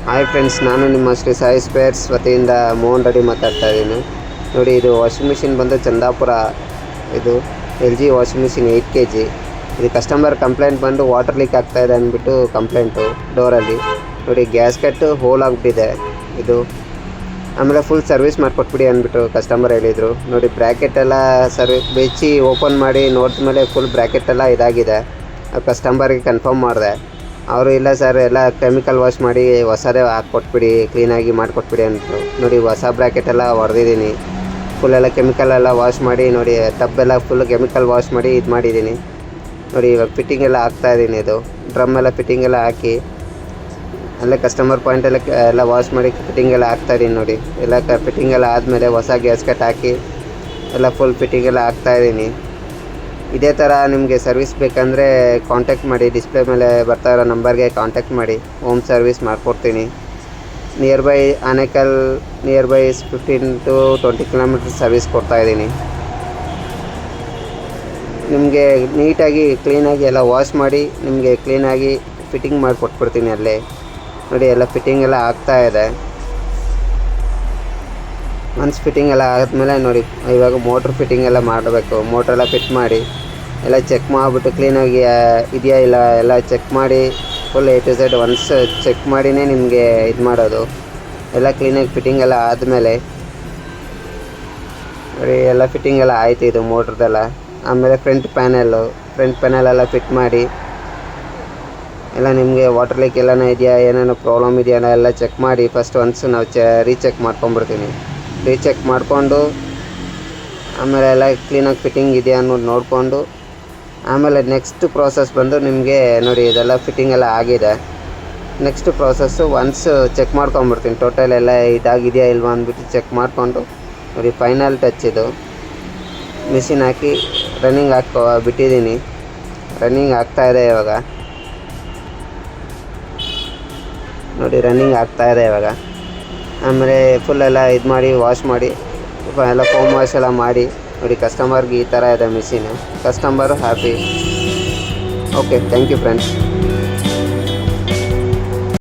Hi friends, ನಾನು ನಿಮ್ಮ Shri Sai spares ವತಿಯಿಂದ ಮೋಹನ್ ರೆಡ್ಡಿ ಮಾತಾಡ್ತಾ ಇದ್ದೀನಿ. ನೋಡಿ, ಇದು ವಾಷಿಂಗ್ ಮಿಷಿನ್ ಬಂದು ಚಂದಾಪುರ. ಇದು LG ವಾಷಿಂಗ್ ಮಿಷಿನ್ 8 kg. ಇದು ಕಸ್ಟಮರ್ ಕಂಪ್ಲೇಂಟ್ ಬಂದು ವಾಟರ್ ಲೀಕ್ ಆಗ್ತಾಯಿದೆ ಅಂದ್ಬಿಟ್ಟು ಕಂಪ್ಲೇಂಟು ಡೋರಲ್ಲಿ. ನೋಡಿ, ಗ್ಯಾಸ್ಕೆಟ್ಟು ಹೋಲ್ ಆಗಿಬಿಟ್ಟಿದೆ ಇದು. ಆಮೇಲೆ ಫುಲ್ ಸರ್ವಿಸ್ ಮಾಡಿಕೊಟ್ಬಿಡಿ ಅಂದ್ಬಿಟ್ಟು ಕಸ್ಟಮರ್ ಹೇಳಿದರು. ನೋಡಿ, ಬ್ರ್ಯಾಕೆಟೆಲ್ಲ ಬೆಚ್ಚಿ ಓಪನ್ ಮಾಡಿ ನೋಡಿದ ಮೇಲೆ ಫುಲ್ ಬ್ರ್ಯಾಕೆಟೆಲ್ಲ ಇದಾಗಿದೆ. ಕಸ್ಟಮರ್ಗೆ ಕನ್ಫರ್ಮ್ ಮಾಡಿದೆ. ಅವರು ಇಲ್ಲ ಸರ್, ಎಲ್ಲ ಕೆಮಿಕಲ್ ವಾಶ್ ಮಾಡಿ ಹೊಸದೇ ಹಾಕ್ಕೊಟ್ಬಿಡಿ, ಕ್ಲೀನಾಗಿ ಮಾಡಿಕೊಟ್ಬಿಡಿ ಅಂದರು. ನೋಡಿ, ಹೊಸ ಬ್ರ್ಯಾಕೆಟೆಲ್ಲ ಹೊಡೆದಿದ್ದೀನಿ. ಫುಲ್ಲೆಲ್ಲ ಕೆಮಿಕಲೆಲ್ಲ ವಾಶ್ ಮಾಡಿ, ನೋಡಿ ಟಬ್ಬೆಲ್ಲ ಫುಲ್ ಕೆಮಿಕಲ್ ವಾಶ್ ಮಾಡಿ ಇದು ಮಾಡಿದ್ದೀನಿ. ನೋಡಿ, ಇವಾಗ ಫಿಟ್ಟಿಂಗೆಲ್ಲ ಹಾಕ್ತಾಯಿದ್ದೀನಿ. ಇದು ಡ್ರಮ್ಮೆಲ್ಲ ಫಿಟ್ಟಿಂಗೆಲ್ಲ ಹಾಕಿ ಅಲ್ಲೇ ಕಸ್ಟಮರ್ ಪಾಯಿಂಟೆಲ್ಲ ಎಲ್ಲ ವಾಶ್ ಮಾಡಿ ಫಿಟ್ಟಿಂಗೆಲ್ಲ ಹಾಕ್ತಾಯಿದ್ದೀನಿ. ನೋಡಿ, ಎಲ್ಲ ಫಿಟ್ಟಿಂಗೆಲ್ಲ ಆದಮೇಲೆ ಹೊಸ ಗ್ಯಾಸ್ಕೆಟ್ ಹಾಕಿ ಎಲ್ಲ ಫುಲ್ ಫಿಟ್ಟಿಂಗೆಲ್ಲ ಹಾಕ್ತಾಯಿದ್ದೀನಿ. ಇದೇ ಥರ ನಿಮಗೆ ಸರ್ವಿಸ್ ಬೇಕಂದರೆ ಕಾಂಟ್ಯಾಕ್ಟ್ ಮಾಡಿ. ಡಿಸ್ಪ್ಲೇ ಮೇಲೆ ಬರ್ತಾ ಇರೋ ನಂಬರ್ಗೆ ಕಾಂಟ್ಯಾಕ್ಟ್ ಮಾಡಿ, ಹೋಮ್ ಸರ್ವಿಸ್ ಮಾಡಿಕೊಡ್ತೀನಿ. Near by Anekal, near by 15 to 20 kilometre service ಕೊಡ್ತಾಯಿದ್ದೀನಿ. ನಿಮಗೆ ನೀಟಾಗಿ ಕ್ಲೀನಾಗಿ ಎಲ್ಲ ವಾಶ್ ಮಾಡಿ ನಿಮಗೆ ಕ್ಲೀನಾಗಿ ಫಿಟ್ಟಿಂಗ್ ಮಾಡಿ ಕೊಟ್ಬಿಡ್ತೀನಿ ಅಲ್ಲೇ. ನೋಡಿ, ಎಲ್ಲ ಫಿಟ್ಟಿಂಗ್ ಎಲ್ಲ ಆಗ್ತಾಯಿದೆ. ಒನ್ಸ್ ಫಿಟ್ಟಿಂಗ್ ಎಲ್ಲ ಆದಮೇಲೆ ನೋಡಿ, ಇವಾಗ ಮೋಟ್ರ್ ಫಿಟ್ಟಿಂಗ್ ಎಲ್ಲ ಮಾಡಬೇಕು. ಮೋಟ್ರೆಲ್ಲ ಫಿಟ್ ಮಾಡಿ ಎಲ್ಲ ಚೆಕ್ ಮಾಡಿಬಿಟ್ಟು ಕ್ಲೀನಾಗಿ ಇದೆಯಾ ಇಲ್ಲ ಎಲ್ಲ ಚೆಕ್ ಮಾಡಿ full A to Z once check ಮಾಡಿನೇ ನಿಮಗೆ ಇದು ಮಾಡೋದು. ಎಲ್ಲ ಕ್ಲೀನಾಗಿ ಫಿಟ್ಟಿಂಗ್ ಎಲ್ಲ ಆದಮೇಲೆ ನೋಡಿ, ಎಲ್ಲ ಫಿಟ್ಟಿಂಗ್ ಎಲ್ಲ ಆಯಿತು ಇದು ಮೋಟ್ರದೆಲ್ಲ. ಆಮೇಲೆ ಫ್ರಂಟ್ ಪ್ಯಾನೆಲೆಲ್ಲ ಫಿಟ್ ಮಾಡಿ ಎಲ್ಲ ನಿಮಗೆ ವಾಟರ್ ಲೀಕ್ ಎಲ್ಲನೂ ಇದೆಯಾ, ಏನೇನೋ ಪ್ರಾಬ್ಲಮ್ ಇದೆಯಾ ಎಲ್ಲ ಚೆಕ್ ಮಾಡಿ ಫಸ್ಟ್ ಒನ್ಸ್ ನಾವು ರೀಚೆಕ್ ಮಾಡ್ಕೊಂಬಿಡ್ತೀನಿ. ರೀಚೆಕ್ ಮಾಡಿಕೊಂಡು ಆಮೇಲೆ ಎಲ್ಲ ಕ್ಲೀನಾಗಿ ಫಿಟ್ಟಿಂಗ್ ಇದೆಯಾ ಅನ್ನೋದು ನೋಡಿಕೊಂಡು ಆಮೇಲೆ ನೆಕ್ಸ್ಟ್ ಪ್ರೋಸೆಸ್ ಬಂದು ನಿಮಗೆ ನೋಡಿ, ಇದೆಲ್ಲ ಫಿಟ್ಟಿಂಗ್ ಎಲ್ಲ ಆಗಿದೆ. ನೆಕ್ಸ್ಟ್ ಪ್ರೋಸೆಸ್ಸು ಒನ್ಸ್ ಚೆಕ್ ಮಾಡ್ಕೊಂಬಿಡ್ತೀನಿ ಟೋಟಲ್ ಎಲ್ಲ ಇದಾಗಿದೆಯಾ ಇಲ್ವಾ ಅಂದ್ಬಿಟ್ಟು ಚೆಕ್ ಮಾಡಿಕೊಂಡು ನೋಡಿ, ಫೈನಲ್ ಟಚ್ ಇದು. ಮಿಷಿನ್ ಹಾಕಿ ರನ್ನಿಂಗ್ ಬಿಟ್ಟಿದ್ದೀನಿ. ರನ್ನಿಂಗ್ ಆಗ್ತಾಯಿದೆ ಇವಾಗ. ನೋಡಿ, ರನ್ನಿಂಗ್ ಆಗ್ತಾಯಿದೆ ಇವಾಗ. ಆಮೇಲೆ ಫುಲ್ಲೆಲ್ಲ ಇದು ಮಾಡಿ ವಾಶ್ ಮಾಡಿ ಎಲ್ಲ ಫೋಮ್ ವಾಶ್ ಎಲ್ಲ ಮಾಡಿ ನೋಡಿ, ಕಸ್ಟಮರ್ಗೆ ಈ ಥರ ಇದೆ machine. Customer happy. Okay, thank you friends.